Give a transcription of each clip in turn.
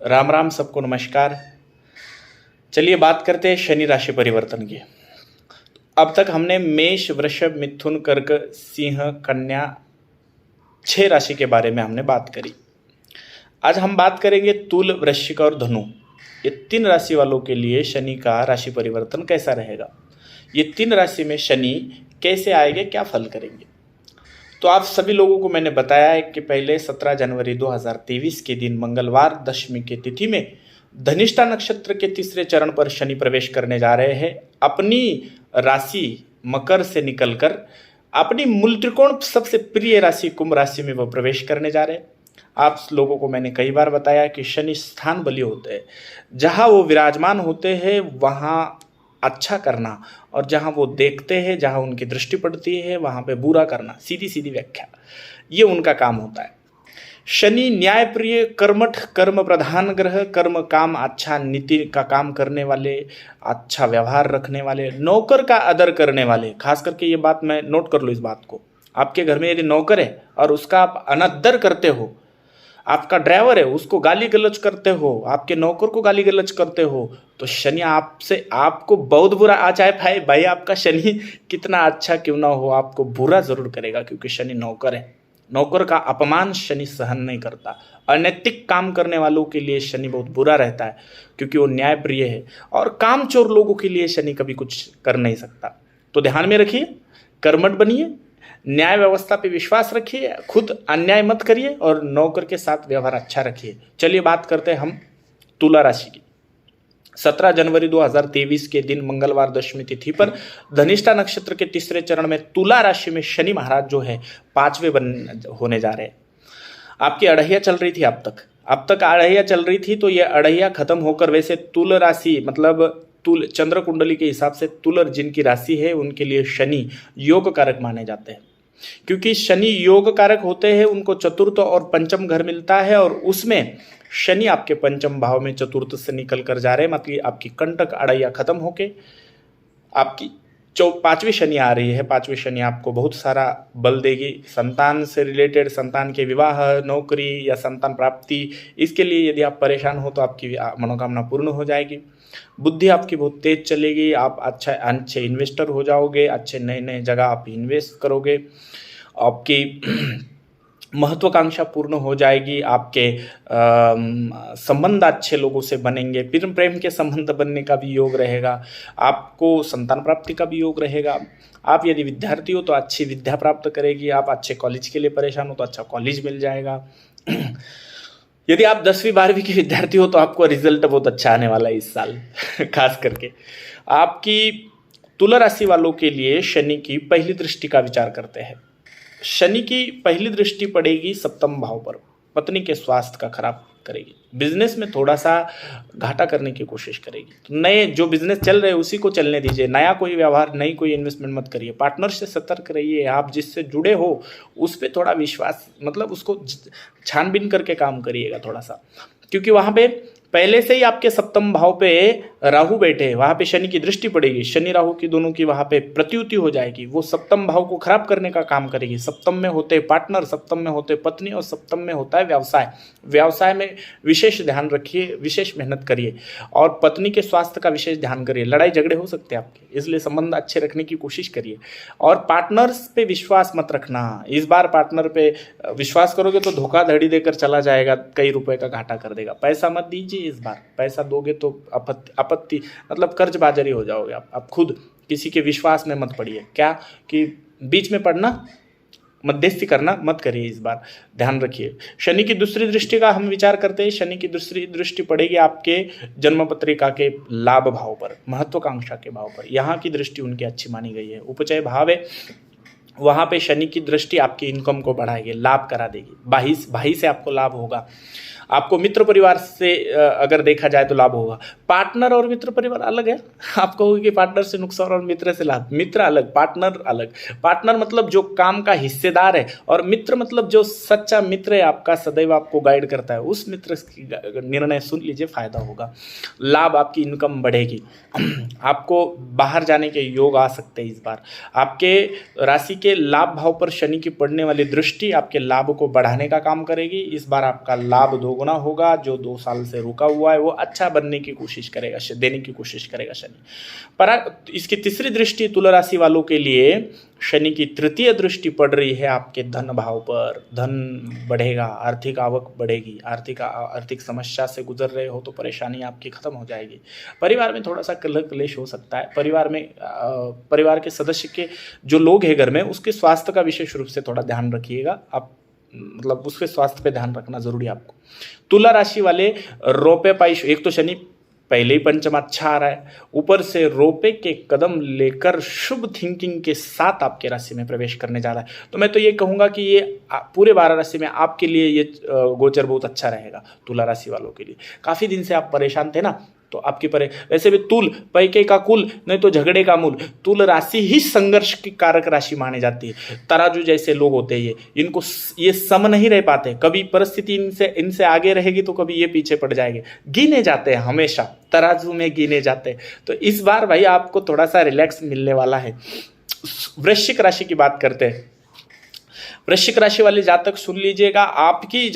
राम राम, सबको नमस्कार। चलिए बात करते हैं शनि राशि परिवर्तन की। अब तक हमने मेष, वृषभ, मिथुन, कर्क, सिंह, कन्या 6 राशि के बारे में हमने बात करी। आज हम बात करेंगे तुल, वृश्चिक और धनु। ये 3 राशि वालों के लिए शनि का राशि परिवर्तन कैसा रहेगा, ये 3 राशि में शनि कैसे आएंगे, क्या फल करेंगे। तो आप सभी लोगों को मैंने बताया है कि पहले 17 जनवरी 2023 के दिन मंगलवार दशमी की तिथि में धनिष्ठा नक्षत्र के तीसरे चरण पर शनि प्रवेश करने जा रहे हैं। अपनी राशि मकर से निकलकर अपनी मूल त्रिकोण सबसे प्रिय राशि कुंभ राशि में वह प्रवेश करने जा रहे हैं। आप लोगों को मैंने कई बार बताया कि शनि स्थान बली होते हैं, जहाँ वो विराजमान होते हैं वहाँ अच्छा करना, और जहाँ वो देखते हैं, जहाँ उनकी दृष्टि पड़ती है वहाँ पे बुरा करना, सीधी सीधी व्याख्या, ये उनका काम होता है। शनि न्यायप्रिय, कर्मठ, कर्म प्रधान ग्रह, कर्म काम अच्छा, नीति का काम करने वाले, अच्छा व्यवहार रखने वाले, नौकर का आदर करने वाले। खास करके ये बात मैं नोट कर लो, इस बात को। आपके घर में यदि नौकर है और उसका आप अनादर करते हो, आपका ड्राइवर है उसको गाली गलौज करते हो, आपके नौकर को गाली गलौज करते हो, तो शनि आपसे आपको बहुत बुरा आ जाए। भाई आपका शनि कितना अच्छा क्यों ना हो, आपको बुरा जरूर करेगा, क्योंकि शनि नौकर है। नौकर का अपमान शनि सहन नहीं करता। अनैतिक काम करने वालों के लिए शनि बहुत बुरा रहता है, क्योंकि वो न्यायप्रिय है। और कामचोर लोगों के लिए शनि कभी कुछ कर नहीं सकता। तो ध्यान में रखिए, कर्मठ बनिए, न्याय व्यवस्था पे विश्वास रखिए, खुद अन्याय मत करिए और नौकर के साथ व्यवहार अच्छा रखिए। चलिए बात करते हैं हम तुला राशि की। 17 जनवरी 2023 के दिन मंगलवार दशमी तिथि पर धनिष्ठा नक्षत्र के तीसरे चरण में तुला राशि में शनि महाराज जो है 5वें होने जा रहे हैं। आपकी अढ़ैया चल रही थी अब तक अढ़ैया चल रही थी, तो ये अढ़ैया खत्म होकर, वैसे तुल राशि मतलब तुल चंद्र कुंडली के हिसाब से तुलर जिनकी राशि है उनके लिए शनि योग कारक माने जाते हैं, क्योंकि शनि योग कारक होते हैं। उनको चतुर्थ और पंचम घर मिलता है, और उसमें शनि आपके पंचम भाव में चतुर्थ से निकल कर जा रहे हैं। मतलब आपकी कंटक अड़ैया खत्म होके आपकी 5वीं शनि आ रही है। 5वीं शनि आपको बहुत सारा बल देगी। संतान से रिलेटेड, संतान के विवाह, नौकरी या संतान प्राप्ति, इसके लिए यदि आप परेशान हो तो आपकी मनोकामना पूर्ण हो जाएगी। बुद्धि आपकी बहुत तेज चलेगी, आप अच्छे इन्वेस्टर हो जाओगे, अच्छे नए नए जगह आप इन्वेस्ट करोगे, आपकी महत्वाकांक्षा पूर्ण हो जाएगी, आपके संबंध अच्छे लोगों से बनेंगे, प्रेम के संबंध बनने का भी योग रहेगा, आपको संतान प्राप्ति का भी योग रहेगा। आप यदि विद्यार्थी हो तो अच्छी विद्या प्राप्त करेगी, आप अच्छे कॉलेज के लिए परेशान हो तो अच्छा कॉलेज मिल जाएगा। यदि आप 10वीं 12वीं के विद्यार्थी हो तो आपको रिजल्ट बहुत अच्छा आने वाला है इस साल। खास करके आपकी तुला राशि वालों के लिए शनि की पहली दृष्टि का विचार करते हैं। शनि की पहली दृष्टि पड़ेगी सप्तम भाव पर, पत्नी के स्वास्थ्य का खराब करेगी, बिजनेस में थोड़ा सा घाटा करने की कोशिश करेगी। तो नए जो बिजनेस चल रहे हैं उसी को चलने दीजिए, नया कोई व्यवहार, नई कोई इन्वेस्टमेंट मत करिए। पार्टनर से सतर्क रहिए, आप जिससे जुड़े हो उस पर थोड़ा विश्वास, मतलब उसको छानबीन करके काम करिएगा थोड़ा सा, क्योंकि वहाँ पे पहले से ही आपके सप्तम भाव पे राहु बैठे हैं, वहाँ पे शनि की दृष्टि पड़ेगी। शनि राहु की दोनों की वहाँ पे प्रत्युति हो जाएगी, वो सप्तम भाव को खराब करने का काम करेगी। सप्तम में होते पार्टनर, सप्तम में होते पत्नी, और सप्तम में होता है व्यवसाय। व्यवसाय में विशेष ध्यान रखिए, विशेष मेहनत करिए, और पत्नी के स्वास्थ्य का विशेष ध्यान करिए। लड़ाई झगड़े हो सकते हैं आपके, इसलिए संबंध अच्छे रखने की कोशिश करिए। और पार्टनर्स पे विश्वास मत रखना। इस बार पार्टनर पे विश्वास करोगे तो धोखाधड़ी देकर चला जाएगा, कई रुपए का घाटा कर देगा। पैसा मत दीजिए इस बार, पैसा दोगे तो आपत्ति मतलब कर्जबाजारी हो जाओगे आप खुद किसी के विश्वास में मत पड़िए। क्या कि बीच में पड़ना, मध्यस्थी करना मत करिए इस बार, ध्यान रखिए। शनि की दूसरी दृष्टि का हम विचार करते हैं। शनि की दूसरी दृष्टि पड़ेगी आपके जन्म पत्रिका के लाभ भाव पर, महत्वाकांक्षा के भाव पर। यहाँ की दृष्टि उनकी अच्छी मानी गई है। उपचय भाव है, वहाँ पे शनि की दृष्टि आपकी इनकम को बढ़ाएगी, लाभ करा देगी। भाई से आपको लाभ होगा। आपको मित्र परिवार से अगर देखा जाए तो लाभ होगा। पार्टनर और मित्र परिवार अलग है। आप कहोगे कि पार्टनर से नुकसान और मित्र से लाभ। मित्र अलग, पार्टनर अलग। पार्टनर मतलब जो काम का हिस्सेदार है, और मित्र मतलब जो सच्चा मित्र है आपका, सदैव आपको गाइड करता है। उस मित्र की निर्णय सुन लीजिए, फायदा होगा, लाभ, आपकी इनकम बढ़ेगी। आपको बाहर जाने के योग आ सकते हैं इस बार। आपके राशि के लाभ भाव पर शनि की पड़ने वाली दृष्टि आपके लाभ को बढ़ाने का काम करेगी। इस बार आपका लाभ दोगुना चौगुना होगा। जो 2 साल से रुका हुआ है वो अच्छा बनने की कोशिश करेगा, देने की कोशिश करेगा शनि। पर इसकी तीसरी दृष्टि तुला राशि वालों के लिए शनि की तृतीय दृष्टि पड़ रही है आपके धन भाव पर। धन बढ़ेगा, आर्थिक आवक बढ़ेगी, आर्थिक समस्या से गुजर रहे हो तो परेशानी आपकी खत्म हो जाएगी। परिवार में थोड़ा सा कलह क्लेश हो सकता है। परिवार के सदस्य के जो लोग हैं घर में, उसके स्वास्थ्य का विशेष रूप से थोड़ा ध्यान रखिएगा आप, मतलब उसके स्वास्थ्य पे ध्यान रखना जरूरी है आपको। तुला राशि वाले रोपे पाई, एक तो शनि पहले ही पंचम अच्छा आ रहा है, ऊपर से रोपे के कदम लेकर शुभ थिंकिंग के साथ आपके राशि में प्रवेश करने जा रहा है। तो मैं तो ये कहूँगा कि ये पूरे 12 राशि में आपके लिए ये गोचर बहुत अच्छा रहेगा। तुला राशि वालों के लिए काफ़ी दिन से आप परेशान थे ना, तो आपकी वैसे भी तुल पैके का कुल, नहीं तो झगड़े का मूल। तुल राशि ही संघर्ष की कारक राशि मानी जाती है। तराजू जैसे लोग होते हैं इनको ये सम नहीं रह पाते। कभी परिस्थिति इनसे आगे रहेगी तो कभी ये पीछे पड़ जाएंगे। गिने जाते हैं, हमेशा तराजू में गिने जाते हैं। तो इस बार भाई आपको थोड़ा सा रिलैक्स मिलने वाला है। वृश्चिक राशि की बात करते हैं। वृश्चिक राशि वाले जातक सुन लीजिएगा, आपकी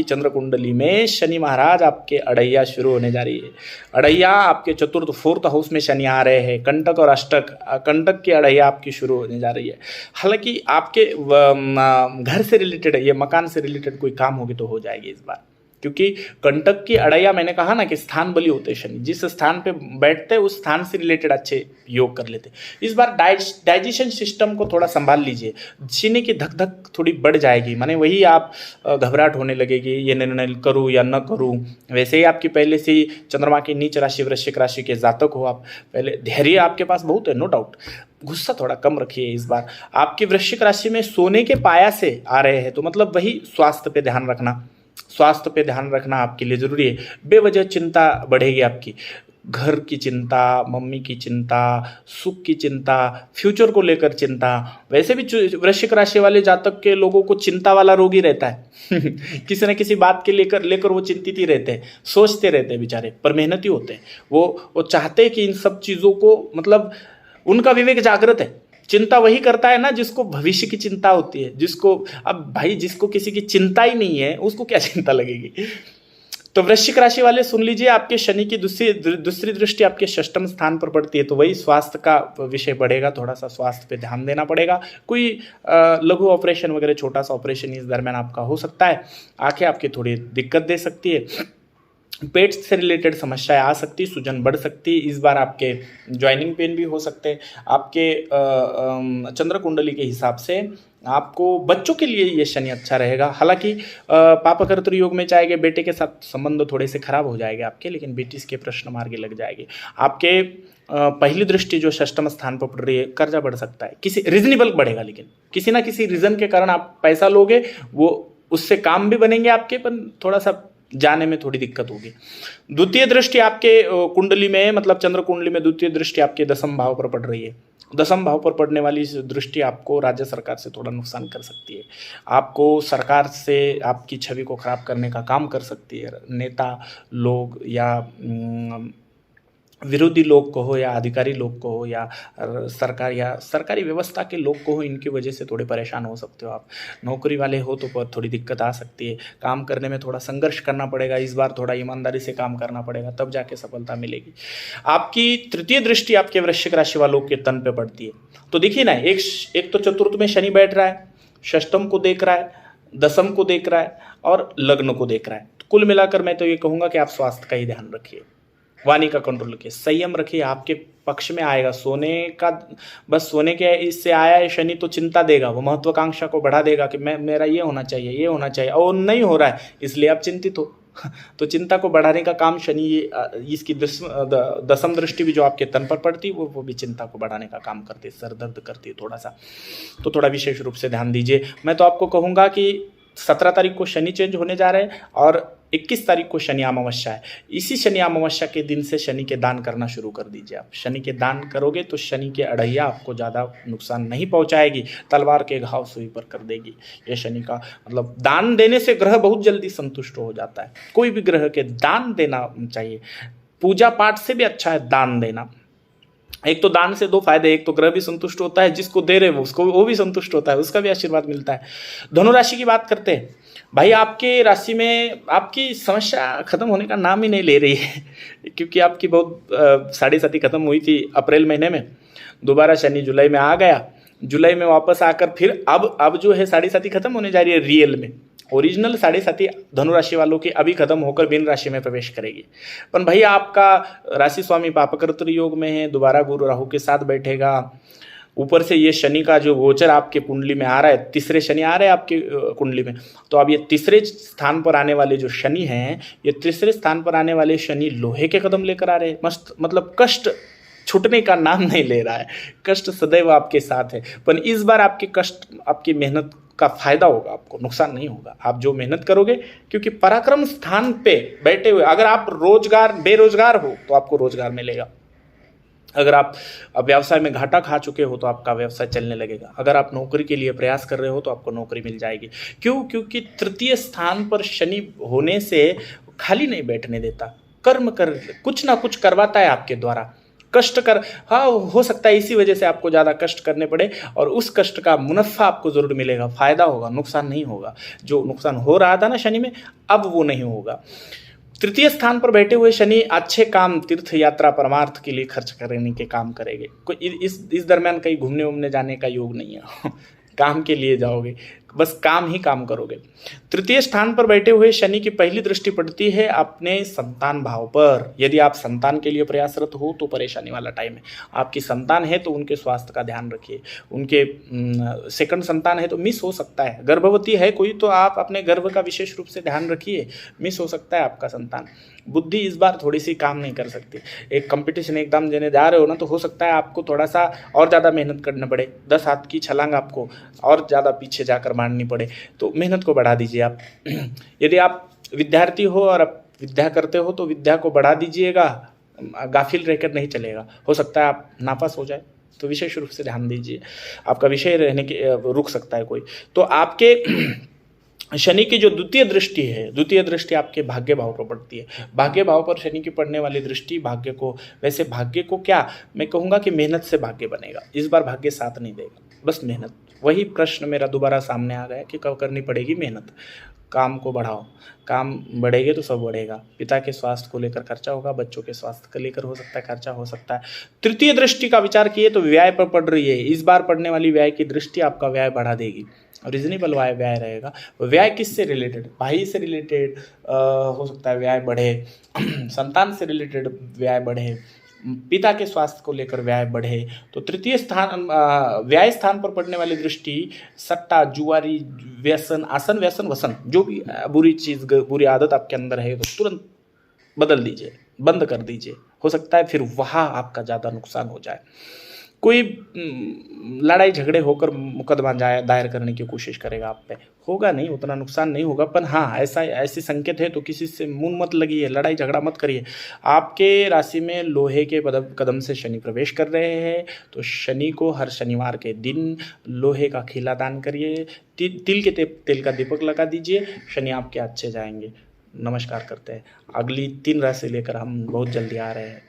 चंद्र कुंडली में शनि महाराज आपके अड़ैया शुरू होने जा रही है। अड़ैया आपके चतुर्थ 4th हाउस में शनि आ रहे हैं। कंटक और अष्टक, कंटक की अड़ैया आपकी शुरू होने जा रही है। हालांकि आपके घर से रिलेटेड, ये मकान से रिलेटेड कोई काम होगी तो हो जाएगी इस बार, क्योंकि कंटक की अड़ैया, मैंने कहा ना कि स्थान बली होते हैं शनि। जिस स्थान पे बैठते हैं उस स्थान से रिलेटेड अच्छे योग कर लेते हैं। इस बार डाइजेशन सिस्टम को थोड़ा संभाल लीजिए। सीने की धक धक थोड़ी बढ़ जाएगी, माने वही आप घबराहट होने लगेगी, ये निर्णय करूँ या न करूँ। वैसे ही आपकी पहले से ही चंद्रमा की नीच राशि वृश्चिक राशि के जातक हो आप, पहले धैर्य आपके पास बहुत है, नो डाउट। गुस्सा थोड़ा कम रखिए इस बार। आपकी वृश्चिक राशि में सोने के पाया से आ रहे हैं, तो मतलब वही स्वास्थ्य पे ध्यान रखना। स्वास्थ्य पे ध्यान रखना आपके लिए जरूरी है। बेवजह चिंता बढ़ेगी आपकी, घर की चिंता, मम्मी की चिंता, सुख की चिंता, फ्यूचर को लेकर चिंता। वैसे भी वृश्चिक राशि वाले जातक के लोगों को चिंता वाला रोग ही रहता है किसी न किसी बात के लेकर वो चिंतित ही रहते हैं, सोचते रहते हैं बेचारे, पर मेहनती होते हैं। वो चाहते हैं कि इन सब चीज़ों को, मतलब उनका विवेक जागृत है। चिंता वही करता है ना जिसको भविष्य की चिंता होती है, अब भाई जिसको किसी की चिंता ही नहीं है उसको क्या चिंता लगेगी। तो वृश्चिक राशि वाले सुन लीजिए, आपके शनि की दूसरी दृष्टि आपके षष्ठम स्थान पर पड़ती है, तो वही स्वास्थ्य का विषय बढ़ेगा। थोड़ा सा स्वास्थ्य पे ध्यान देना पड़ेगा। कोई लघु ऑपरेशन वगैरह, छोटा सा ऑपरेशन इस दरमियान आपका हो सकता है। आंखें आपकी थोड़ी दिक्कत दे सकती है। पेट से रिलेटेड समस्याएं आ सकती, सूजन बढ़ सकती। इस बार आपके ज्वाइनिंग पेन भी हो सकते हैं। आपके चंद्र कुंडली के हिसाब से आपको बच्चों के लिए ये शनि अच्छा रहेगा। हालांकि पापकर्तृ योग में चाहेंगे, बेटे के साथ संबंध थोड़े से खराब हो जाएंगे आपके, लेकिन बेटी के प्रश्न मार्गे लग जाएगी। आपके पहली दृष्टि जो षष्ठम स्थान पर पड़ रही है, कर्जा बढ़ सकता है, किसी रीजनेबल बढ़ेगा, लेकिन किसी ना किसी रीजन के कारण आप पैसा लोगे, वो उससे काम भी बनेंगे आपके, पर थोड़ा सा जाने में थोड़ी दिक्कत होगी। द्वितीय दृष्टि आपके कुंडली में, मतलब चंद्र कुंडली में द्वितीय दृष्टि आपके 10th भाव पर पड़ रही है। 10th भाव पर पड़ने वाली इस दृष्टि आपको राज्य सरकार से थोड़ा नुकसान कर सकती है। आपको सरकार से आपकी छवि को खराब करने का काम कर सकती है। नेता लोग या विरोधी लोग को हो, या अधिकारी लोग को हो, या सरकार या सरकारी व्यवस्था के लोग को हो, इनकी वजह से थोड़े परेशान हो सकते हो आप। नौकरी वाले हो तो थोड़ी दिक्कत आ सकती है। काम करने में थोड़ा संघर्ष करना पड़ेगा इस बार, थोड़ा ईमानदारी से काम करना पड़ेगा, तब जाके सफलता मिलेगी। आपकी तृतीय दृष्टि आपके वृश्चिक राशि वालों के तन पे पड़ती है। तो देखिए ना, एक तो चतुर्थ में शनि बैठ रहा है, षष्ठम को देख रहा है, 10th को देख रहा है और लग्न को देख रहा है। तो कुल मिलाकर मैं तो ये कहूँगा कि आप स्वास्थ्य का ही ध्यान रखिए, वाणी का कंट्रोल रखिए, संयम रखिए, आपके पक्ष में आएगा। सोने के इससे आया है शनि, तो चिंता देगा, वो महत्वाकांक्षा को बढ़ा देगा कि मेरा ये होना चाहिए, और नहीं हो रहा है, इसलिए आप चिंतित हो तो चिंता को बढ़ाने का काम शनि, इसकी 10th दृष्टि भी जो आपके तन पर पड़ती है वो भी चिंता को बढ़ाने का काम करती है, सर दर्द करती है थोड़ा सा। तो थोड़ा विशेष रूप से ध्यान दीजिए। मैं तो आपको कहूँगा कि 17 तारीख को शनि चेंज होने जा रहे हैं और 21 तारीख को शनि अमावस्या है। इसी शनि अमावस्या के दिन से शनि के दान करना शुरू कर दीजिए। आप शनि के दान करोगे तो शनि के अड़ैया आपको ज़्यादा नुकसान नहीं पहुंचाएगी, तलवार के घाव सुई पर कर देगी। ये शनि का मतलब, दान देने से ग्रह बहुत जल्दी संतुष्ट हो जाता है। कोई भी ग्रह के दान देना चाहिए, पूजा पाठ से भी अच्छा है दान देना। एक तो दान से दो फायदे, एक तो ग्रह भी संतुष्ट होता है, जिसको दे रहे हो उसको वो भी संतुष्ट होता है, उसका भी आशीर्वाद मिलता है। धनु राशि की बात करते हैं भाई, आपके राशि में आपकी समस्या खत्म होने का नाम ही नहीं ले रही है क्योंकि आपकी बहुत साढ़े साथी खत्म हुई थी अप्रैल महीने में, दोबारा शनि जुलाई में आ गया, जुलाई में वापस आकर फिर अब जो है साढ़े साथी खत्म होने जा रही है रियल में। ओरिजिनल साढ़े साथी धनु राशि वालों की अभी खत्म होकर मीन राशि में प्रवेश करेगी। पर भाई आपका राशि स्वामी पापकर्तृ योग में है, दोबारा गुरु राहु के साथ बैठेगा, ऊपर से ये शनि का जो गोचर आपके कुंडली में आ रहा है, तीसरे शनि आ रहे हैं आपकी कुंडली में, तो अब ये तीसरे स्थान पर आने वाले जो शनि हैं, ये तीसरे स्थान पर आने वाले शनि लोहे के कदम लेकर आ रहे हैं। मस्त मतलब कष्ट छूटने का नाम नहीं ले रहा है, कष्ट सदैव आपके साथ है। पर इस बार आपके कष्ट, आपकी मेहनत का फायदा होगा, आपको नुकसान नहीं होगा। आप जो मेहनत करोगे, क्योंकि पराक्रम स्थान पे बैठे हुए, अगर आप बेरोजगार हो तो आपको रोजगार मिलेगा, अगर आप व्यवसाय में घाटा खा चुके हो तो आपका व्यवसाय चलने लगेगा, अगर आप नौकरी के लिए प्रयास कर रहे हो तो आपको नौकरी मिल जाएगी। क्यों? क्योंकि तृतीय स्थान पर शनि होने से खाली नहीं बैठने देता, कर्म कर कुछ ना कुछ करवाता है आपके द्वारा, कष्ट कर, हाँ हो सकता है इसी वजह से आपको ज़्यादा कष्ट करने पड़े, और उस कष्ट का मुनाफा आपको जरूर मिलेगा, फायदा होगा, नुकसान नहीं होगा। जो नुकसान हो रहा था ना शनि में, अब वो नहीं होगा। तृतीय स्थान पर बैठे हुए शनि अच्छे काम, तीर्थ यात्रा, परमार्थ के लिए खर्च करने के काम करेंगे। कोई इस दरमियान कहीं घूमने उमने जाने का योग नहीं है काम के लिए जाओगे, बस काम ही काम करोगे। तृतीय स्थान पर बैठे हुए शनि की पहली दृष्टि पड़ती है अपने संतान भाव पर। यदि आप संतान के लिए प्रयासरत हो तो परेशानी वाला टाइम है। आपकी संतान है तो उनके स्वास्थ्य का ध्यान रखिए, उनके सेकंड संतान है तो मिस हो सकता है, गर्भवती है कोई तो आप अपने गर्भ का विशेष रूप से ध्यान रखिए, मिस हो सकता है आपका संतान। बुद्धि इस बार थोड़ी सी काम नहीं कर सकती, एक कंपटीशन एग्जाम देने जा रहे हो ना, तो हो सकता है आपको थोड़ा सा और ज़्यादा मेहनत करना पड़े, 10 हाथ की छलांग आपको और ज़्यादा पीछे जाकर मारनी पड़े, तो मेहनत को बढ़ा दीजिए आप। यदि आप विद्यार्थी हो और आप विद्या करते हो तो विद्या को बढ़ा दीजिएगा, गाफिल रहकर नहीं चलेगा, हो सकता है आप नापास हो जाए, तो विशेष रूप से ध्यान दीजिए, आपका विषय रहने के रुक सकता है कोई। तो आपके शनि की जो द्वितीय दृष्टि है, द्वितीय दृष्टि आपके भाग्य भाव पर पड़ती है। भाग्य भाव पर शनि की पड़ने वाली दृष्टि भाग्य को, वैसे भाग्य को क्या मैं कहूँगा कि मेहनत से भाग्य बनेगा, इस बार भाग्य साथ नहीं देगा, बस मेहनत। वही प्रश्न मेरा दोबारा सामने आ गया कि कब करनी पड़ेगी मेहनत, काम को बढ़ाओ, काम बढ़ेगा तो सब बढ़ेगा। पिता के स्वास्थ्य को लेकर खर्चा होगा, बच्चों के स्वास्थ्य को लेकर हो सकता है खर्चा हो सकता है। तृतीय दृष्टि का विचार किए तो व्यय पर पड़ रही है, इस बार पड़ने वाली व्यय की दृष्टि आपका व्यय बढ़ा देगी, रीजनेबल व्यय रहेगा। व्यय किससे रिलेटेड? भाई से रिलेटेड हो सकता है व्यय बढ़े, संतान से रिलेटेड व्यय बढ़े, पिता के स्वास्थ्य को लेकर व्यय बढ़े। तो तृतीय स्थान व्यय स्थान पर पड़ने वाली दृष्टि सट्टा, जुआरी, व्यसन, आसन, व्यसन, वसन, जो भी बुरी चीज़, बुरी आदत आपके अंदर है तो तुरंत बदल दीजिए, बंद कर दीजिए। हो सकता है फिर वहाँ आपका ज़्यादा नुकसान हो जाए। कोई लड़ाई झगड़े होकर मुकदमा दायर करने की कोशिश करेगा आप पे, होगा नहीं, उतना नुकसान नहीं होगा, पर हाँ ऐसे संकेत है तो किसी से मुंह मत लगिए, लड़ाई झगड़ा मत करिए। आपके राशि में लोहे के कदम से शनि प्रवेश कर रहे हैं, तो शनि को हर शनिवार के दिन लोहे का खीला दान करिए, तिल के तेल का दीपक लगा दीजिए, शनि आपके अच्छे जाएंगे। नमस्कार करते हैं। अगली 3 राशि लेकर हम बहुत जल्दी आ रहे हैं।